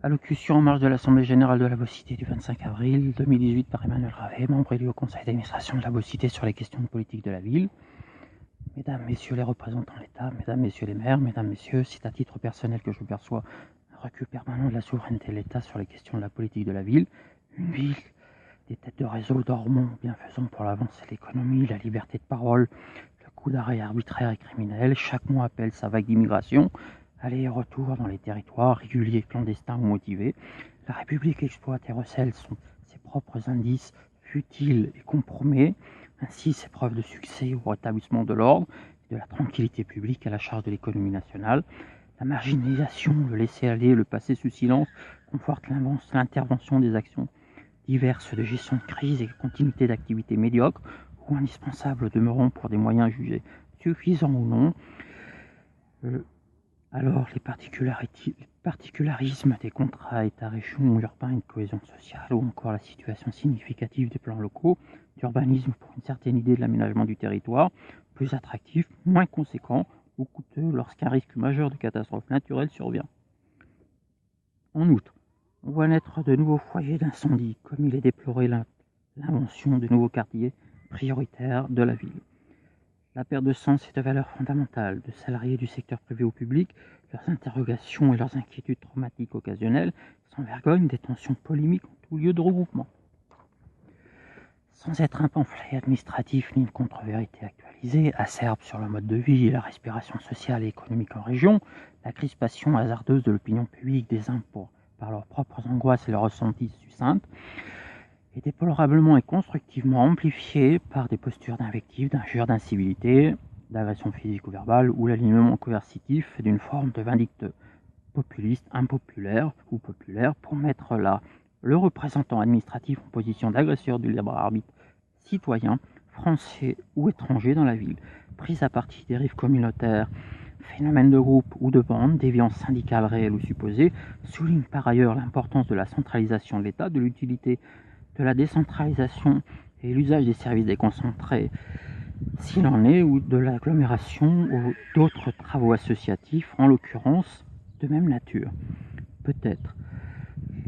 Allocution en marge de l'Assemblée générale de la Beaucité du 25 avril 2018 par Emmanuel Ravet, membre élu au conseil d'administration de la Beaucité sur les questions de politique de la ville. Mesdames, Messieurs les représentants de l'État, Mesdames, Messieurs les maires, Mesdames, Messieurs, c'est à titre personnel que je perçois un recul permanent de la souveraineté de l'État sur les questions de la politique de la ville. Une ville, des têtes de réseau dormants, bienfaisants pour l'avancée de l'économie, la liberté de parole, le coup d'arrêt arbitraire et criminel. Chaque mois appelle sa vague d'immigration. Aller et retour dans les territoires, réguliers, clandestins ou motivés. La République exploite et recèle ses propres indices futiles et compromis, ainsi ses preuves de succès au rétablissement de l'ordre et de la tranquillité publique à la charge de l'économie nationale. La marginalisation, le laisser-aller, le passer sous silence conforte l'intervention des actions diverses de gestion de crise et de continuité d'activités médiocres ou indispensables demeurant pour des moyens jugés suffisants ou non. Alors, les particularismes des contrats État-région, urbains et de cohésion sociale, ou encore la situation significative des plans locaux d'urbanisme pour une certaine idée de l'aménagement du territoire, plus attractif, moins conséquent ou coûteux lorsqu'un risque majeur de catastrophe naturelle survient. En outre, on voit naître de nouveaux foyers d'incendie, comme il est déploré l'invention de nouveaux quartiers prioritaires de la ville. La perte de sens et de valeurs fondamentales de salariés du secteur privé ou public, leurs interrogations et leurs inquiétudes traumatiques occasionnelles, sans vergogne, des tensions polémiques en tout lieu de regroupement. Sans être un pamphlet administratif ni une contre-vérité actualisée, acerbe sur le mode de vie et la respiration sociale et économique en région, la crispation hasardeuse de l'opinion publique des uns par leurs propres angoisses et leurs ressentis succincts, est déplorablement et constructivement amplifié par des postures d'invective, d'injures, d'incivilité, d'agression physique ou verbale, ou l'alignement coercitif d'une forme de vindicte populiste, impopulaire ou populaire pour mettre le représentant administratif en position d'agresseur du libre arbitre citoyen, français ou étranger dans la ville. Prise à partie des dérives communautaires, phénomènes de groupe ou de bande, déviances syndicales réelles ou supposées, souligne par ailleurs l'importance de la centralisation de l'État, de l'utilité de la décentralisation et l'usage des services déconcentrés, s'il en est, ou de l'agglomération ou d'autres travaux associatifs, en l'occurrence de même nature. Peut-être.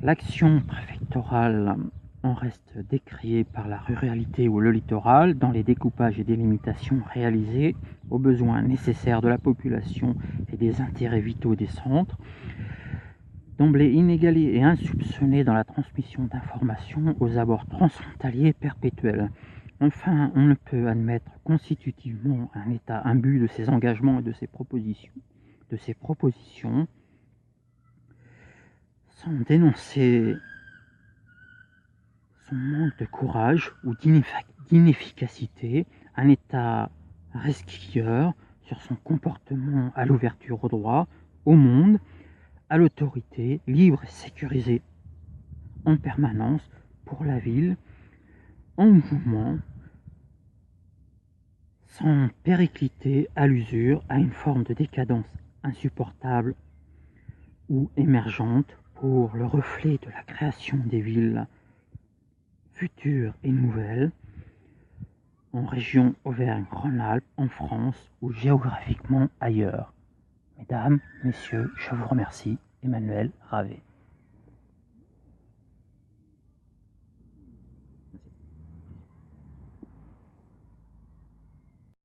L'action préfectorale en reste décriée par la ruralité ou le littoral dans les découpages et délimitations réalisés aux besoins nécessaires de la population et des intérêts vitaux des centres, d'emblée inégalée et insoupçonnée dans la transmission d'informations aux abords transfrontaliers perpétuels. Enfin, on ne peut admettre constitutivement un État imbu de ses engagements et de ses propositions, sans dénoncer son manque de courage ou d'inefficacité, un État resquilleur sur son comportement à l'ouverture au droit, au monde, à l'autorité, libre et sécurisée en permanence pour la ville, en mouvement, sans péricliter à l'usure, à une forme de décadence insupportable ou émergente pour le reflet de la création des villes futures et nouvelles, en région Auvergne-Rhône-Alpes, en France ou géographiquement ailleurs. Mesdames, Messieurs, je vous remercie. Emmanuel Ravet.